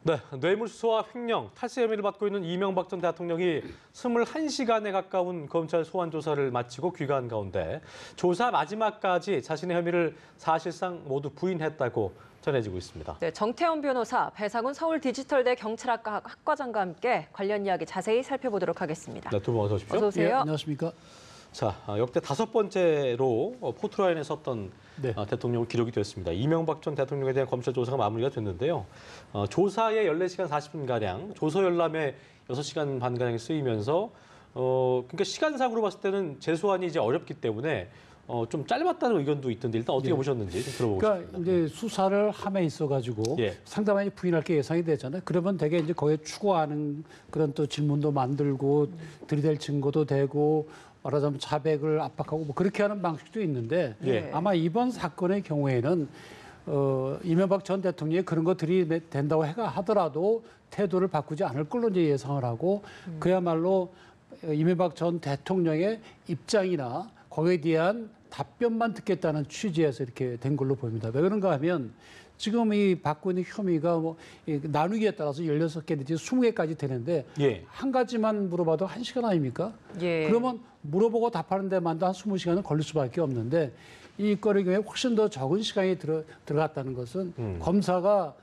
네, 뇌물수수와 횡령, 탈세 혐의를 받고 있는 이명박 전 대통령이 21시간에 가까운 검찰 소환 조사를 마치고 귀가한 가운데 조사 마지막까지 자신의 혐의를 사실상 모두 부인했다고 전해지고 있습니다. 네, 정태원 변호사, 배상훈 서울디지털대 경찰학과 학과장과 함께 관련 이야기 자세히 살펴보도록 하겠습니다. 네, 두 분 어서 오십시오. 어서 오세요. 예, 안녕하십니까. 자, 역대 5번째로 포트라인에 섰던 대통령으로 기록이 됐습니다. 이명박 전 대통령에 대한 검찰 조사가 마무리가 됐는데요. 조사에 14시간 40분가량, 조서 열람에 6시간 반가량이 쓰이면서 그러니까 시간상으로 봤을 때는 재소환이 이제 어렵기 때문에 좀 짧았다는 의견도 있던데 일단 어떻게 보셨는지 좀 들어보고 싶습니다. 그러니까 이제 수사를 함에 있어가지고 상당히 부인할 게 예상이 되잖아요. 그러면 되게 이제 거기에 추구하는 그런 또 질문도 만들고 들이댈 증거도 되고 말하자면 자백을 압박하고 뭐 그렇게 하는 방식도 있는데 아마 이번 사건의 경우에는 이명박 전 대통령이 그런 거 들이댄다고 하더라도 태도를 바꾸지 않을 걸로 이제 예상을 하고 그야말로 이명박 전 대통령의 입장이나 거기에 대한 답변만 듣겠다는 취지에서 이렇게 된 걸로 보입니다. 왜 그런가 하면 지금 이 받고 있는 혐의가 뭐 나누기에 따라서 16개 내지 20개까지 되는데 한 가지만 물어봐도 1시간 아닙니까? 그러면 물어보고 답하는 데만도 한 20시간은 걸릴 수밖에 없는데 이 건의 경우에 훨씬 더 적은 시간이 들어갔다는 것은 검사가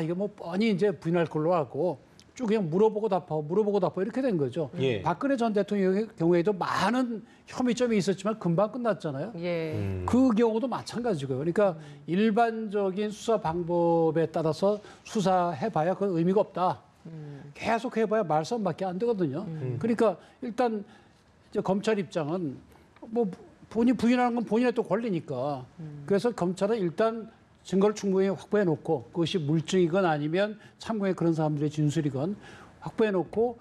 이거 뭐 뻔히 이제 부인할 걸로 하고 쭉 그냥 물어보고 답하고 이렇게 된 거죠. 박근혜 전 대통령의 경우에도 많은 혐의점이 있었지만 금방 끝났잖아요. 그 경우도 마찬가지고요. 그러니까 일반적인 수사 방법에 따라서 수사해봐야 그건 의미가 없다. 계속 해봐야 말싸움밖에 안 되거든요. 그러니까 일단 이제 검찰 입장은 뭐 본인이 부인하는 건 본인의 또 권리니까. 그래서 검찰은 일단 증거를 충분히 확보해 놓고 그것이 물증이건 아니면 참고에 그런 사람들의 진술이건 확보해 놓고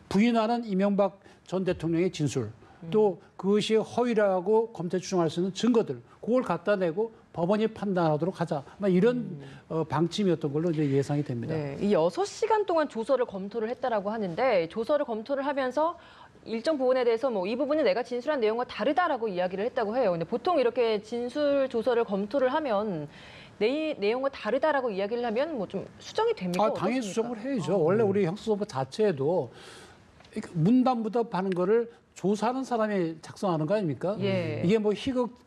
부인하는 이명박 전 대통령의 진술 또 그것이 허위라고 검찰이 추정할 수 있는 증거들 그걸 갖다 내고 법원이 판단하도록 하자. 이런 방침이었던 걸로 이제 예상이 됩니다. 네, 이 6시간 동안 조서를 검토를 했다라고 하는데 조서를 검토를 하면서 일정 부분에 대해서 뭐 이 부분은 내가 진술한 내용과 다르다라고 이야기를 했다고 해요. 근데 보통 이렇게 진술 조서를 검토를 하면 내용과 다르다라고 이야기를 하면 뭐 좀 수정이 됩니까? 당연히 수정을 해야죠. 원래 우리 형사소법 자체에도 문답 하는 거를 조사하는 사람이 작성하는 거 아닙니까? 이게 뭐 희극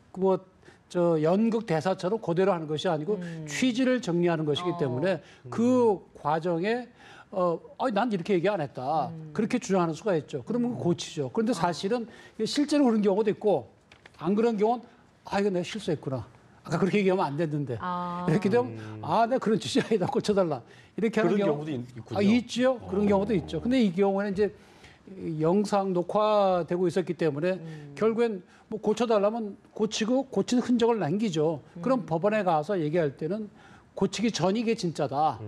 연극 대사처럼 그대로 하는 것이 아니고 취지를 정리하는 것이기 때문에 그 과정에 난 이렇게 얘기 안 했다. 그렇게 주장하는 수가 있죠. 그러면 고치죠. 그런데 사실은 실제로 그런 경우도 있고 안 그런 경우는 이거 내가 실수했구나. 아까 그렇게 얘기하면 안 됐는데. 이렇게 되면 내가 그런 취지 아니다. 고쳐달라. 이렇게 하는 경우도 있군요. 있죠. 그런 경우도 있죠. 근데 이 경우에는 이제 영상 녹화되고 있었기 때문에 결국엔 뭐 고쳐달라면 고치고 고친 흔적을 남기죠. 그럼 법원에 가서 얘기할 때는 고치기 전이 게 진짜다.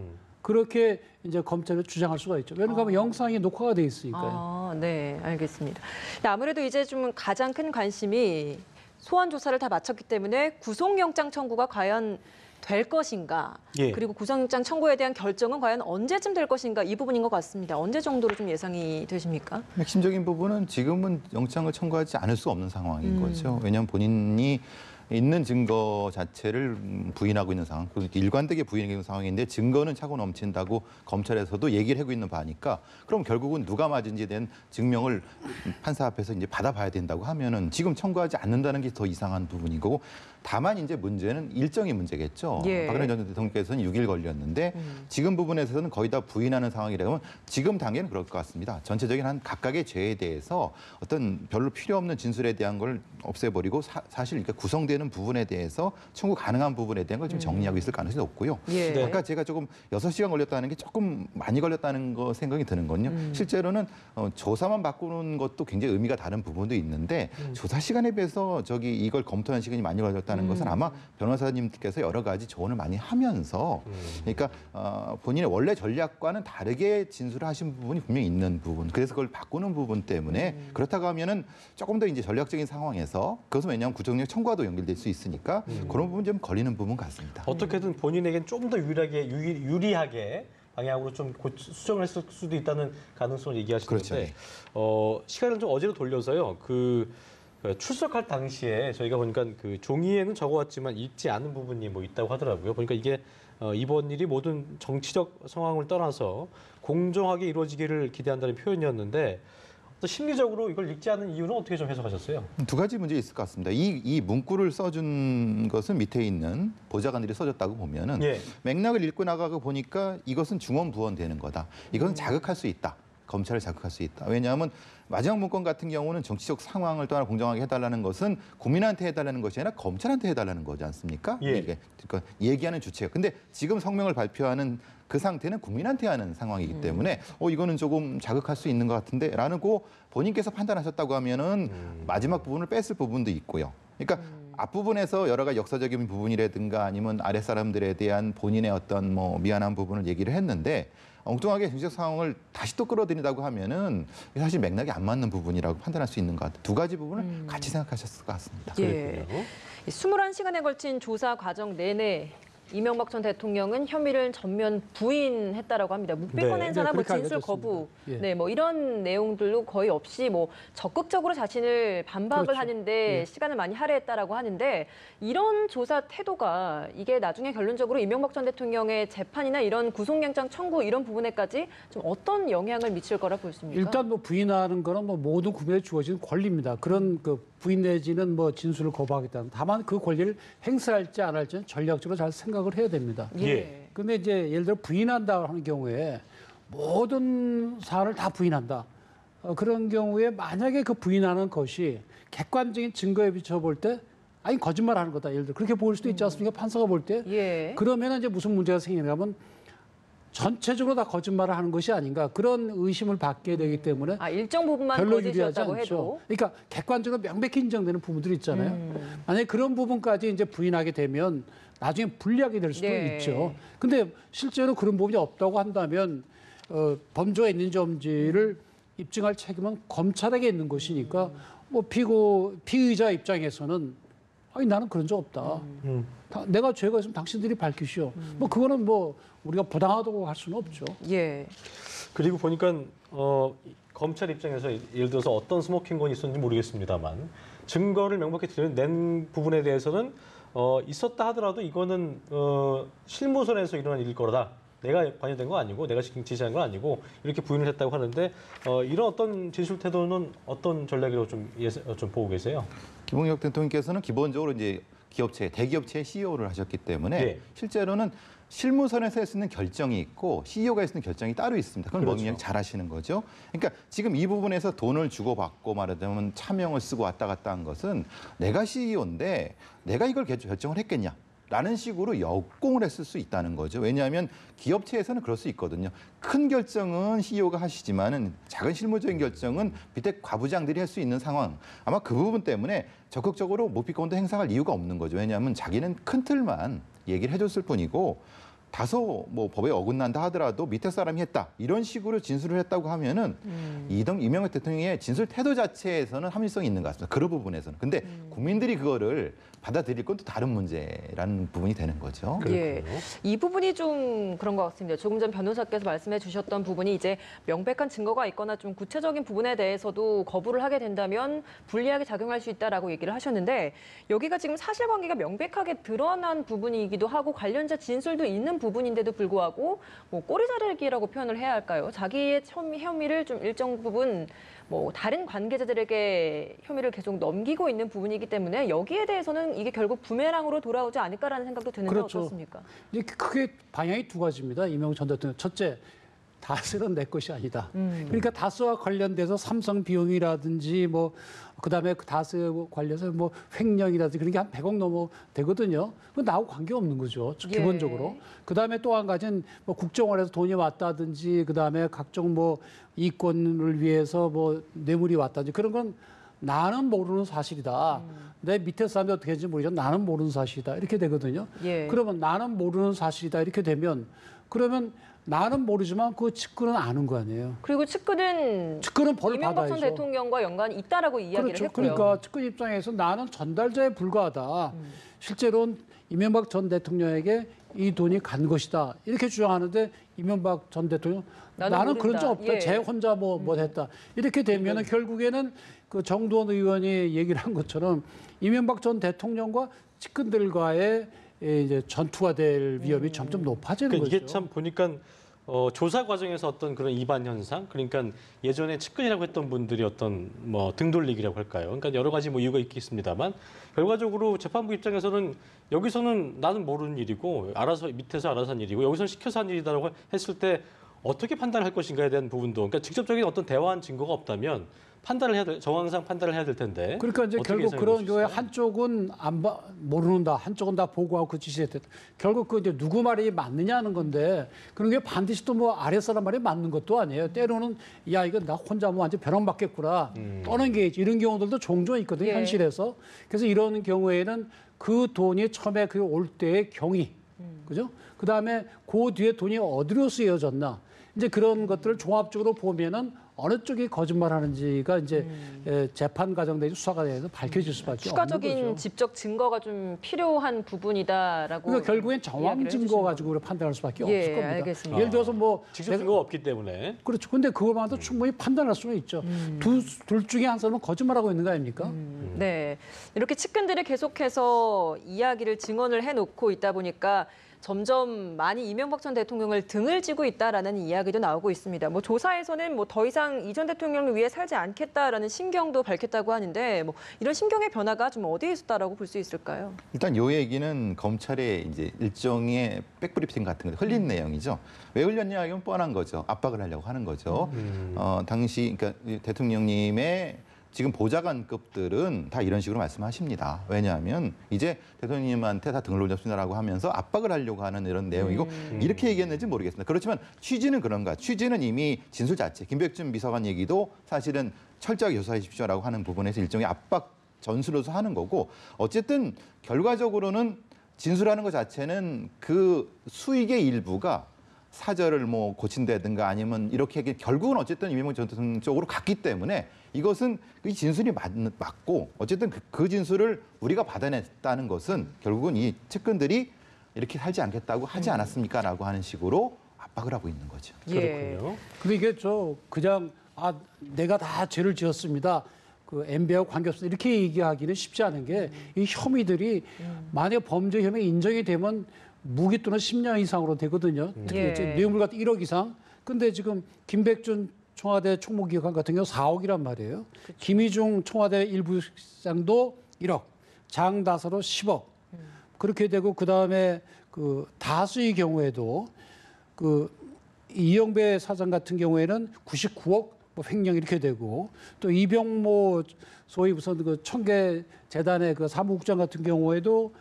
그렇게 이제 검찰을 주장할 수가 있죠. 왜냐하면 영상이 녹화가 돼 있으니까요. 네, 알겠습니다. 아무래도 이제 좀 가장 큰 관심이 소환 조사를 다 마쳤기 때문에 구속영장 청구가 과연 될 것인가, 그리고 구속영장 청구에 대한 결정은 과연 언제쯤 될 것인가 이 부분인 것 같습니다. 언제 정도로 좀 예상이 되십니까? 핵심적인 부분은 지금은 영장을 청구하지 않을 수 없는 상황인 거죠. 왜냐하면 본인이 있는 증거 자체를 부인하고 있는 상황, 일관되게 부인하고 있는 상황인데 증거는 차고 넘친다고 검찰에서도 얘기를 하고 있는 바니까 그럼 결국은 누가 맞은지에 대한 증명을 판사 앞에서 이제 받아봐야 된다고 하면은 지금 청구하지 않는다는 게 더 이상한 부분이고 다만 이제 문제는 일정의 문제겠죠. 박근혜 전 대통령께서는 6일 걸렸는데 지금 부분에서는 거의 다 부인하는 상황이라면 지금 단계는 그럴 것 같습니다. 전체적인 한 각각의 죄에 대해서 어떤 별로 필요 없는 진술에 대한 걸 없애버리고 사실 이렇게 구성되는 부분에 대해서 청구 가능한 부분에 대한 걸 좀 정리하고 있을 가능성이 높고요. 아까 제가 조금 6시간 걸렸다는 게 조금 많이 걸렸다는 거 생각이 드는 건요. 실제로는 조사만 바꾸는 것도 굉장히 의미가 다른 부분도 있는데 조사 시간에 비해서 이걸 검토하는 시간이 많이 걸렸다는 것은 아마 변호사님께서 여러 가지 조언을 많이 하면서 그러니까 본인의 원래 전략과는 다르게 진술을 하신 부분이 분명히 있는 부분. 그래서 그걸 바꾸는 부분 때문에 그렇다고 하면은 조금 더 이제 전략적인 상황에서 그것은 왜냐하면 구속력 청구와도 연결될 수 있으니까 그런 부분 좀 걸리는 부분 같습니다. 어떻게든 본인에겐 좀 더 유리하게 방향으로 좀 수정을 했을 수도 있다는 가능성을 얘기하시는데 시간을 좀 어제로 돌려서요. 출석할 당시에 저희가 보니까 그 종이에는 적어왔지만 읽지 않은 부분이 뭐 있다고 하더라고요. 보니까 이게 이번 일이 모든 정치적 상황을 떠나서 공정하게 이루어지기를 기대한다는 표현이었는데 또 심리적으로 이걸 읽지 않는 이유는 어떻게 좀 해석하셨어요? 두 가지 문제 있을 것 같습니다. 이 문구를 써준 것은 밑에 있는 보좌관들이 써줬다고 보면은 맥락을 읽고 나가고 보니까 이것은 중언부언 되는 거다. 이것은 자극할 수 있다. 검찰을 자극할 수 있다. 왜냐하면 마지막 문건 같은 경우는 정치적 상황을 떠나 공정하게 해달라는 것은 국민한테 해달라는 것이 아니라 검찰한테 해달라는 거지 않습니까? 이게 그러니까 얘기하는 주체가. 근데 지금 성명을 발표하는 그 상태는 국민한테 하는 상황이기 때문에 이거는 조금 자극할 수 있는 것 같은데라고 본인께서 판단하셨다고 하면은 마지막 부분을 뺐을 부분도 있고요. 그러니까 앞부분에서 여러 가지 역사적인 부분이라든가 아니면 아랫사람들에 대한 본인의 어떤 뭐 미안한 부분을 얘기를 했는데 엉뚱하게 정치적 상황을 다시 또 끌어들인다고 하면은 사실 맥락이 안 맞는 부분이라고 판단할 수 있는 것 같아요. 두 가지 부분을 같이 생각하셨을 것 같습니다. 예. 21시간에 걸친 조사 과정 내내 이명박 전 대통령은 혐의를 전면 부인했다라고 합니다. 묵비권 행사나 뭐 진술 거부, 뭐 이런 내용들도 거의 없이 뭐 적극적으로 자신을 반박을 하는데 시간을 많이 할애했다라고 하는데 이런 조사 태도가 이게 나중에 결론적으로 이명박 전 대통령의 재판이나 이런 구속영장 청구 이런 부분에까지 좀 어떤 영향을 미칠 거라 보십니까? 일단 뭐 부인하는 거는 뭐 모든 국민에 주어진 권리입니다. 그런 그 부인 내지는 뭐 진술을 거부하겠다. 다만 그 권리를 행사할지 안 할지는 전략적으로 잘 생각을 해야 됩니다. 근데 이제 예를 들어 부인한다 하는 경우에 모든 사안을 다 부인한다. 그런 경우에 만약에 그 부인하는 것이 객관적인 증거에 비춰볼 때 아니 거짓말하는 거다. 예를 들어 그렇게 볼 수도 있지 않습니까? 판사가 볼 때. 그러면 이제 무슨 문제가 생기는가 하면 전체적으로 다 거짓말을 하는 것이 아닌가 그런 의심을 받게 되기 때문에 일정 부분만 별로 유리하지 거짓이었다고 않죠. 해도 그러니까 객관적으로 명백히 인정되는 부분들이 있잖아요. 만약에 그런 부분까지 이제 부인하게 되면 나중에 불리하게 될 수도 있죠. 근데 실제로 그런 부분이 없다고 한다면 범죄가 있는지 없는지를 입증할 책임은 검찰에게 있는 것이니까 뭐 피의자 입장에서는 아니 나는 그런 적 없다. 내가 죄가 있으면 당신들이 밝히시오. 뭐 그거는 뭐 우리가 부당하다고 할 수는 없죠. 그리고 보니까 검찰 입장에서 예를 들어서 어떤 스모킹건이 있었는지 모르겠습니다만 증거를 명백히 드러낸 부분에 대해서는 있었다 하더라도 이거는 실무선에서 일어난 일일 거다. 내가 관여된 거 아니고 내가 지시한 건 아니고 이렇게 부인을 했다고 하는데 이런 어떤 진술 태도는 어떤 전략이라고 좀 보고 계세요? 김홍엽 대통령께서는 기본적으로 이제 대기업체의 CEO를 하셨기 때문에 실제로는 실무선에서 할 수 있는 결정이 있고 CEO가 할 수 있는 결정이 따로 있습니다. 그건 굉장히 잘 하시는 거죠. 그러니까 지금 이 부분에서 돈을 주고받고 말하자면 차명을 쓰고 왔다 갔다 한 것은 내가 CEO인데 내가 이걸 결정을 했겠냐. 라는 식으로 역공을 했을 수 있다는 거죠. 왜냐하면 기업체에서는 그럴 수 있거든요. 큰 결정은 CEO가 하시지만은 작은 실무적인 결정은 밑에 과부장들이 할 수 있는 상황. 아마 그 부분 때문에 적극적으로 묵비권도 행사할 이유가 없는 거죠. 왜냐하면 자기는 큰 틀만 얘기를 해줬을 뿐이고 다소 뭐 법에 어긋난다 하더라도 밑에 사람이 했다 이런 식으로 진술을 했다고 하면은 이명박 대통령의 진술 태도 자체에서는 합리성이 있는 것 같습니다. 그런 부분에서는. 근데 국민들이 그거를 받아들일 건 또 다른 문제라는 부분이 되는 거죠. 이 부분이 좀 그런 것 같습니다. 조금 전 변호사께서 말씀해 주셨던 부분이 이제 명백한 증거가 있거나 좀 구체적인 부분에 대해서도 거부를 하게 된다면 불리하게 작용할 수 있다라고 얘기를 하셨는데 여기가 지금 사실관계가 명백하게 드러난 부분이기도 하고 관련자 진술도 있는 부분인데도 불구하고 뭐 꼬리 자르기라고 표현을 해야 할까요? 자기의 혐의를 좀 일정 부분 뭐 다른 관계자들에게 혐의를 계속 넘기고 있는 부분이기 때문에 여기에 대해서는 이게 결국 부메랑으로 돌아오지 않을까라는 생각도 드는데 어떻습니까? 이제 크게 방향이 두 가지입니다. 이명박 전 대통령. 첫째, 다스는 내 것이 아니다. 그러니까 다스와 관련돼서 삼성 비용이라든지 뭐 그다음에 그 다스 관련해서 뭐 횡령이라든지 그런 게 한 100억 넘어 되거든요. 그건 나하고 관계없는 거죠. 기본적으로. 그다음에 또 한 가지는 뭐 국정원에서 돈이 왔다든지 그다음에 각종 뭐 이권을 위해서 뭐 뇌물이 왔다든지 그런 건 나는 모르는 사실이다. 내 밑에 사람이 어떻게 했는지 모르지만 나는 모르는 사실이다. 이렇게 되거든요. 그러면 나는 모르는 사실이다. 이렇게 되면 그러면 나는 모르지만 그 측근은 아는 거 아니에요. 그리고 측근은 벌을 이명박 받아야죠. 전 대통령과 연관이 있다라고 이야기를 했고요. 그러니까 측근 입장에서 나는 전달자에 불과하다. 실제로는 이명박 전 대통령에게 이 돈이 간 것이다. 이렇게 주장하는데 이명박 전 대통령 나는 그런 적 없다. 제 혼자 뭐 했다. 이렇게 되면은 결국에는 그 정두원 의원이 얘기를 한 것처럼 이명박 전 대통령과 측근들과의 이제 전투가 될 위험이 점점 높아지는 그러니까 거죠. 이게 참 보니까 조사 과정에서 어떤 그런 이반 현상, 그러니까 예전에 측근이라고 했던 분들이 어떤 뭐 등돌리기라고 할까요? 그러니까 여러 가지 뭐 이유가 있겠습니다만 결과적으로 재판부 입장에서는 여기서는 나는 모르는 일이고 알아서 밑에서 알아서 한 일이고 여기서는 시켜서 한 일이다라고 했을 때 어떻게 판단할 것인가에 대한 부분도 그러니까 직접적인 어떤 대화한 증거가 없다면 판단을 해야 될 정황상 판단을 해야 될 텐데. 그러니까 이제 어떻게 결국 예상해 그런 보실 수 경우에 있어요? 한쪽은 모르는다, 한쪽은 다 보고하고 그 지시했다. 결국 그 이제 누구 말이 맞느냐는 건데 그런 게 반드시 또 뭐 아래 사람 말이 맞는 것도 아니에요. 때로는 야 이거 나 혼자 뭐 완전 벼락맞겠구나 떠는 게 이런 경우들도 종종 있거든요. 예. 현실에서. 그래서 이런 경우에는 그 돈이 처음에 그 올 때의 경위, 그죠? 그 다음에 그 뒤에 돈이 어디로 쓰여졌나. 이제 그런 것들을 종합적으로 보면은 어느 쪽이 거짓말하는지가 이제 재판 과정 내지 수사 과정에서 밝혀질 수밖에 없는 추가적인 거죠. 지적 증거가 좀 필요한 부분이다라고. 그러니까 결국엔 정황 이야기를 증거 해주시는 가지고 우리가 판단할 수밖에 예, 없을 겁니다. 알겠습니다. 예를 들어서 뭐 직접 증거가 없기 때문에. 그렇죠. 근데 그것만도 충분히 판단할 수는 있죠. 둘 중에 한 사람은 거짓말하고 있는 거 아닙니까? 네, 이렇게 측근들이 계속해서 이야기를 증언을 해놓고 있다 보니까 점점 많이 이명박 전 대통령을 등을 지고 있다라는 이야기도 나오고 있습니다. 뭐 조사에서는 뭐 더 이상 이 전 대통령을 위해 살지 않겠다라는 심경도 밝혔다고 하는데 뭐 이런 심경의 변화가 좀 어디에 있었다라고 볼 수 있을까요? 일단 요 얘기는 검찰의 이제 일종의 백브리핑 같은 거 흘린 내용이죠. 왜 흘렸냐 하면 뻔한 거죠. 압박을 하려고 하는 거죠. 당시 그러니까 대통령님의 지금 보좌관급들은 다 이런 식으로 말씀하십니다. 왜냐하면 이제 대통령님한테 다 등을 올렸습니다라고 하면서 압박을 하려고 하는 이런 내용이고 이렇게 얘기했는지 모르겠습니다. 그렇지만 취지는 그런가? 취지는 이미 진술 자체, 김백준 비서관 얘기도 사실은 철저하게 조사해 주십시오라고 하는 부분에서 일종의 압박 전술로서 하는 거고 어쨌든 결과적으로는 진술하는 것 자체는 그 수익의 일부가 사절을 뭐 고친다든가 아니면 이렇게 결국은 어쨌든 이명박 전 대통령 쪽으로 갔기 때문에 이것은 이 진술이 맞고 어쨌든 그 진술을 우리가 받아냈다는 것은 결국은 이 측근들이 이렇게 살지 않겠다고 하지 않았습니까라고 하는 식으로 압박을 하고 있는 거죠. 그렇군요. 근데 이게 그냥 내가 다 죄를 지었습니다. 그 MB하고 관계없습니다. 이렇게 얘기하기는 쉽지 않은 게 이 혐의들이 만약 범죄 혐의 인정이 되면 무기 또는 10년 이상으로 되거든요. 특히 이제 뇌물 같은 1억 이상. 근데 지금 김백준 청와대 총무기획관 같은 경우 4억이란 말이에요. 그쵸. 김희중 청와대 일부 실장도 1억, 장다서로 10억. 그렇게 되고 그다음에 그 다수의 경우에도 그 이영배 사장 같은 경우에는 99억 뭐 횡령 이렇게 되고 또 이병모 소위 무슨 그 청계 재단의 그 사무국장 같은 경우에도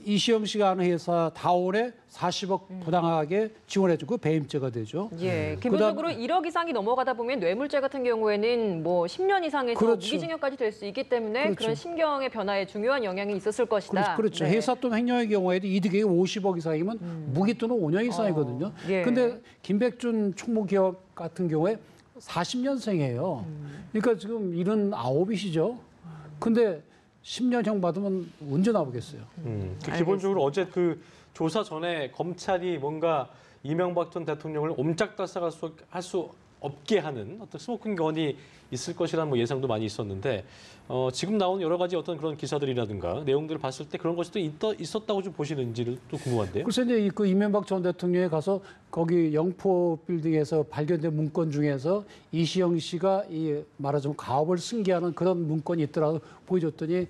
이시영 씨가 하는 회사 다온에 40억 부당하게 지원해주고 배임죄가 되죠. 예, 기본적으로 1억 이상이 넘어가다 보면 뇌물죄 같은 경우에는 뭐 10년 이상에서 그렇죠. 무기징역까지 될 수 있기 때문에 그렇죠. 그런 심경의 변화에 중요한 영향이 있었을 것이다. 그렇죠. 네. 회사 또는 횡령의 경우에도 이득이 50억 이상이면 무기 또는 5년 이상이거든요. 예. 근데 김백준 총무기업 같은 경우에 40년생이에요. 그러니까 지금 79이시죠. 근데 10년형 받으면 언제 나오겠어요? 기본적으로 어제 그 조사 전에 검찰이 뭔가 이명박 전 대통령을 옴짝달싹 할 수 없게 하는 어떤 스모킹 건이 있을 것이라는 뭐 예상도 많이 있었는데 지금 나온 여러 가지 어떤 그런 기사들이라든가 내용들을 봤을 때 그런 것이 또 있었다고 좀 보시는지를 또 궁금한데요. 글쎄 이제 그 이명박 전 대통령이 가서 거기 영포 빌딩에서 발견된 문건 중에서 이시영 씨가 이 말하자면 가업을 승계하는 그런 문건이 있더라고 보여줬더니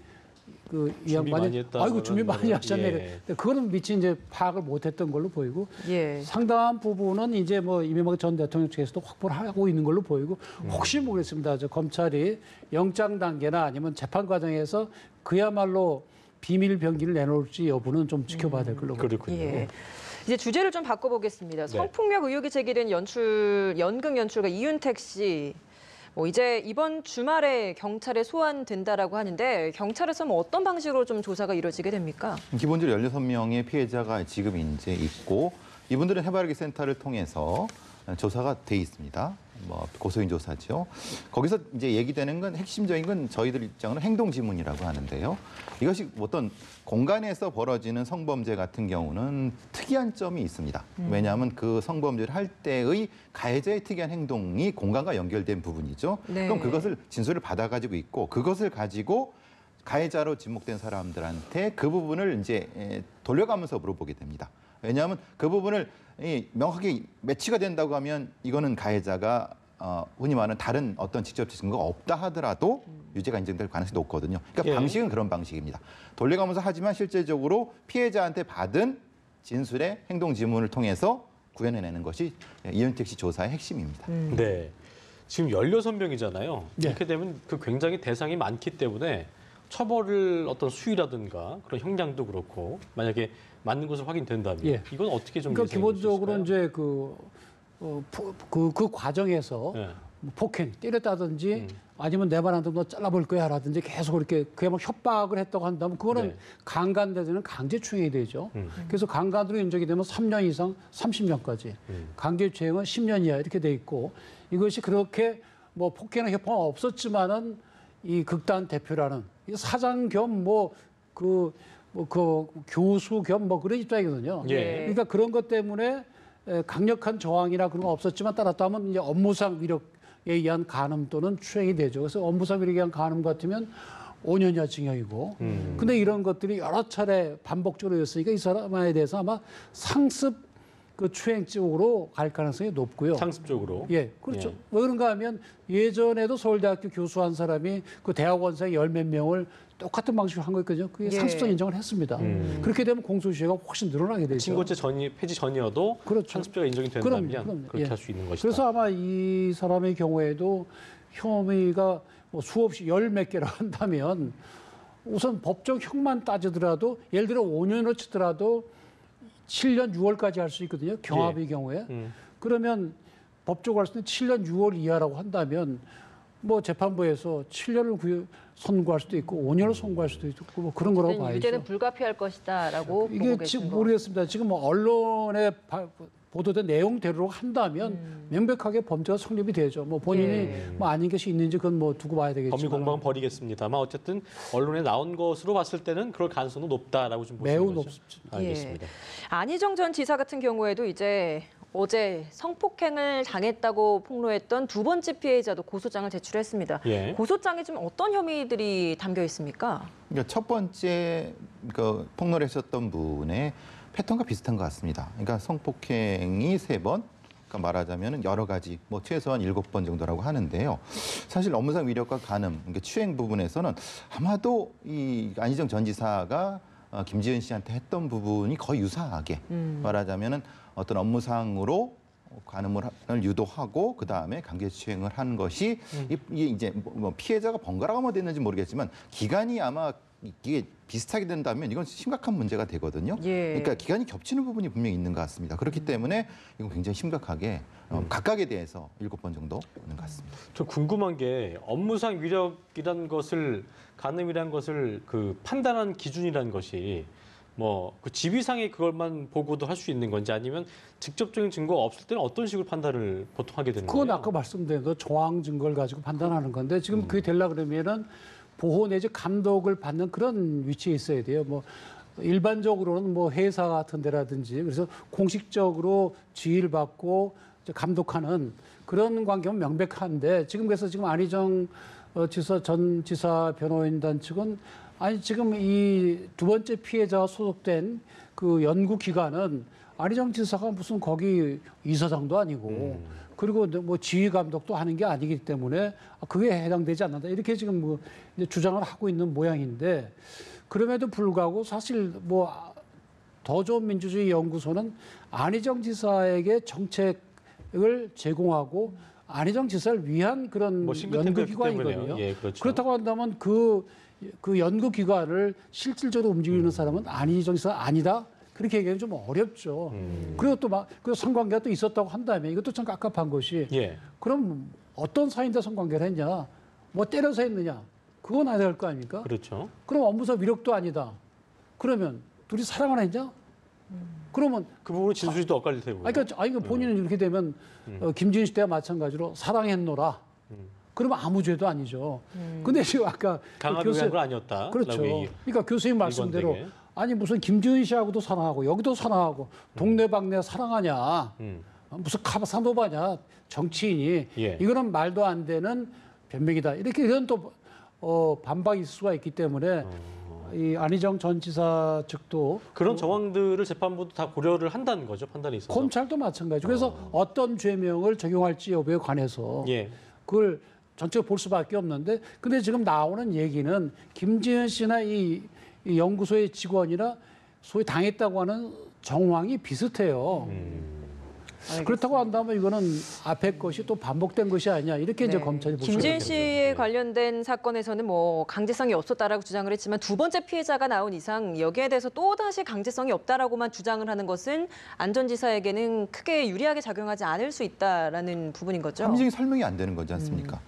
그 이 양반이 아이고 준비 많이 하셨네. 예. 그거는 미처 이제 파악을 못했던 걸로 보이고 예. 상당한 부분은 이제 뭐 이명박 전 대통령 측에서도 확보를 하고 있는 걸로 보이고 혹시 모르겠습니다. 저 검찰이 영장 단계나 아니면 재판 과정에서 그야말로 비밀 병기를 내놓을지 여부는 좀 지켜봐야 될 걸로 보입니다. 그렇군요. 예. 이제 주제를 좀 바꿔보겠습니다. 성폭력 의혹이 제기된 연극 연출가 이윤택 씨. 뭐 이제 이번 주말에 경찰에 소환된다라고 하는데 경찰에서는 어떤 방식으로 좀 조사가 이루어지게 됩니까? 기본적으로 16명의 피해자가 지금 이제 있고 이분들은 해바라기 센터를 통해서 조사가 돼 있습니다. 뭐 고소인 조사죠. 거기서 이제 얘기되는 건 핵심적인 건 저희들 입장으로 행동 지문이라고 하는데요. 이것이 어떤 공간에서 벌어지는 성범죄 같은 경우는 특이한 점이 있습니다. 왜냐하면 그 성범죄를 할 때의 가해자의 특이한 행동이 공간과 연결된 부분이죠. 네. 그럼 그것을 진술을 받아가지고 있고 그것을 가지고 가해자로 지목된 사람들한테 그 부분을 이제 돌려가면서 물어보게 됩니다. 왜냐하면 그 부분을 명확하게 매치가 된다고 하면 이거는 가해자가 흔히 말하는 다른 어떤 직접적 증거가 없다 하더라도 유죄가 인정될 가능성이 높거든요. 그러니까 방식은 그런 방식입니다. 돌려가면서 하지만 실제적으로 피해자한테 받은 진술의 행동 지문을 통해서 구현해내는 것이 이현택 씨 조사의 핵심입니다. 네. 지금 16명이잖아요. 이렇게 되면 그 굉장히 대상이 많기 때문에 처벌을 어떤 수위라든가 그런 형량도 그렇고 만약에 맞는 것으로 확인된다면 이건 어떻게 좀 그러니까 기본적으로 이제 그 과정에서 폭행 때렸다든지 아니면 내 말 안 듣고 너 잘라볼 거야라든지 계속 그렇게 그야말로 협박을 했다고 한다면 그거는 강간되는 강제추행이 되죠. 그래서 강간으로 인정이 되면 3년 이상 30년까지 강제추행은 10년 이하 이렇게 돼 있고 이것이 그렇게 뭐 폭행이나 협박은 없었지만은 이 극단 대표라는 사장 겸 그 교수 겸 뭐 그런 입장이거든요. 그러니까 그런 것 때문에 강력한 저항이나 그런 건 없었지만 따랐다면 이제 업무상 위력에 의한 간음 또는 추행이 되죠. 그래서 업무상 위력에 의한 간음 같으면 5년 이하 징역이고. 근데 이런 것들이 여러 차례 반복적으로 였으니까 이 사람에 대해서 아마 상습 그 추행 쪽으로 갈 가능성이 높고요. 상습 쪽으로. 예, 그렇죠. 왜 그런가 하면 예전에도 서울대학교 교수 한 사람이 그 대학원생 10몇 명을 똑같은 방식으로 한 거였거든요. 그게 상습성 인정을 했습니다. 그렇게 되면 공소시효가 훨씬 늘어나게 되죠. 친고죄 폐지 전이어도 상습죄가 인정이 된다면 그렇게 할 수 있는 것이다. 그래서 아마 이 사람의 경우에도 혐의가 뭐 수없이 10몇 개라 한다면 우선 법적 형만 따지더라도 예를 들어 5년으로 치더라도 7년 6월까지 할 수 있거든요. 경합의 경우에. 그러면 법적으로 할 수 있는 7년 6월 이하라고 한다면 뭐 재판부에서 7년을 선고할 수도 있고 5년을 선고할 수도 있고 뭐 그런 거라고 봐야죠. 유죄는 불가피할 것이다라고 보고 이게 계신 지금 거. 모르겠습니다. 지금 뭐 언론에 보도된 내용대로 한다면 명백하게 범죄가 성립이 되죠. 뭐 본인이 뭐 아닌 것이 있는지 그건 뭐 두고 봐야 되겠지만. 법리 공방은 버리겠습니다만 어쨌든 언론에 나온 것으로 봤을 때는 그럴 가능성은 높다라고 좀 보시는 매우 거죠? 높습니다. 알겠습니다. 안희정 전 지사 같은 경우에도 이제 어제 성폭행을 당했다고 폭로했던 두 번째 피해자도 고소장을 제출했습니다. 고소장에 좀 어떤 혐의들이 담겨 있습니까? 그러니까 첫 번째 그 폭로를 했었던 분의 패턴과 비슷한 것 같습니다. 그러니까 성폭행이 3번, 그러니까 말하자면 여러 가지, 뭐 최소한 7번 정도라고 하는데요. 사실 업무상 위력과 간음, 그러니까 추행 부분에서는 아마도 이 안희정 전 지사가 김지은 씨한테 했던 부분이 거의 유사하게 말하자면은 어떤 업무상으로 간음을 유도하고 그 다음에 강제추행을 한 것이 이게 이제 뭐 피해자가 번갈아가면 됐는지 모르겠지만 기간이 아마 이게 비슷하게 된다면 이건 심각한 문제가 되거든요. 그러니까 기간이 겹치는 부분이 분명히 있는 것 같습니다. 그렇기 때문에 이건 굉장히 심각하게 각각에 대해서 7번 정도 있는 것 같습니다. 저 궁금한 게 업무상 위력이라는 것을 간음이라는 것을 그 판단한 기준이라는 것이 뭐 그 지위상의 그것만 보고도 할 수 있는 건지 아니면 직접적인 증거가 없을 때는 어떤 식으로 판단을 보통 하게 되는 거예요? 그건 아까 말씀드린 그 정황 증거를 가지고 판단하는 건데 지금 그게 되려고 그러면은 보호 내지 감독을 받는 그런 위치에 있어야 돼요. 뭐 일반적으로는 뭐 회사 같은 데라든지 그래서 공식적으로 지휘를 받고 감독하는 그런 관계는 명백한데 지금 그래서 지금 안희정 전 지사 변호인단 측은 아니 지금 이 두 번째 피해자가 소속된 그 연구 기관은 안희정 지사가 무슨 거기 이사장도 아니고 그리고 뭐 지휘 감독도 하는 게 아니기 때문에 그게 해당되지 않는다 이렇게 지금 뭐 이제 주장을 하고 있는 모양인데 그럼에도 불구하고 사실 뭐 더 좋은 민주주의 연구소는 안희정 지사에게 정책을 제공하고 안희정 지사를 위한 그런 뭐 연구기관이거든요. 그렇죠. 그렇다고 한다면 그 연구기관을 실질적으로 움직이는 사람은 안희정 지사가 아니다. 그렇게 얘기하면 좀 어렵죠. 그리고 또 그 성관계가 또 있었다고 한다면 이것도 참 깝깝한 것이 그럼 어떤 사이인데 성관계를 했냐? 뭐 때려서 했느냐? 그건 아니야 될 거 아닙니까? 그렇죠. 그럼 업무상 위력도 아니다. 그러면 둘이 사랑을 했냐? 그러면 그 부분은 진술이 또 엇갈릴 테고. 그러니까 본인은 이렇게 되면 김지은 씨 때와 마찬가지로 사랑했노라. 그러면 아무 죄도 아니죠. 근데 지금 아까 강압이 한 건 아니었다. 그렇죠. 그러니까 교수님 말씀대로 아니 무슨 김지은 씨하고도 사랑하고 여기도 사랑하고 동네방네 사랑하냐. 무슨 카사노바냐 정치인이 이거는 말도 안 되는 변명이다. 이렇게 이런 또 반박이 있을 수가 있기 때문에 이 안희정 전 지사 측도 그런 정황들을 재판부도 다 고려를 한다는 거죠, 판단이 있어서. 검찰도 마찬가지죠. 그래서 어떤 죄명을 적용할지 여부에 관해서 예. 그걸 전체적으로 볼 수밖에 없는데, 근데 지금 나오는 얘기는 김지은 씨나 이 연구소의 직원이나 소위 당했다고 하는 정황이 비슷해요. 그렇다고 한다면 이거는 앞에 것이 또 반복된 것이 아니냐, 이렇게 이제 검찰이 볼 수 있겠죠. 김지은 씨에 관련된 사건에서는 뭐 강제성이 없었다라고 주장을 했지만 두 번째 피해자가 나온 이상 여기에 대해서 또 다시 강제성이 없다라고만 주장을 하는 것은 안 전 지사에게는 크게 유리하게 작용하지 않을 수 있다라는 부분인 거죠. 합리적인 설명이 안 되는 거지 않습니까?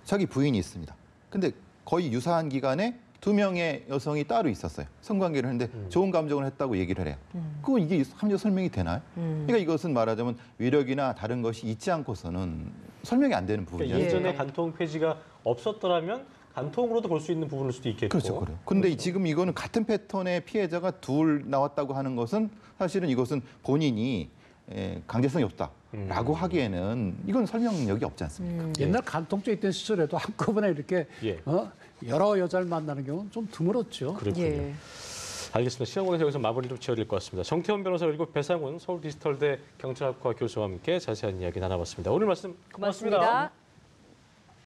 자기 부인이 있습니다. 근데 거의 유사한 기간에 2명의 여성이 따로 있었어요. 성관계를 했는데 좋은 감정을 했다고 얘기를 해요. 그거 이게 합리적 설명이 되나요? 그러니까 이것은 말하자면 위력이나 다른 것이 있지 않고서는 설명이 안 되는 부분이죠. 그러니까 예전에 간통 폐지가 없었더라면 간통으로도 볼 수 있는 부분일 수도 있겠고. 그렇죠. 그래요. 근데 지금 이거는 같은 패턴의 피해자가 둘 나왔다고 하는 것은 사실은 이것은 본인이 강제성이 없다라고 하기에는 이건 설명력이 없지 않습니까? 옛날 간통죄 있던 시절에도 한꺼번에 이렇게 여러 여자를 만나는 경우는 좀 드물었죠. 그렇군요. 예. 알겠습니다. 시간 관계에서 여기서 마무리 좀 지어야 될 것 같습니다. 정태원 변호사 그리고 배상훈 서울 디지털대 경찰학과 교수와 함께 자세한 이야기 나눠봤습니다. 오늘 말씀 고맙습니다. 고맙습니다.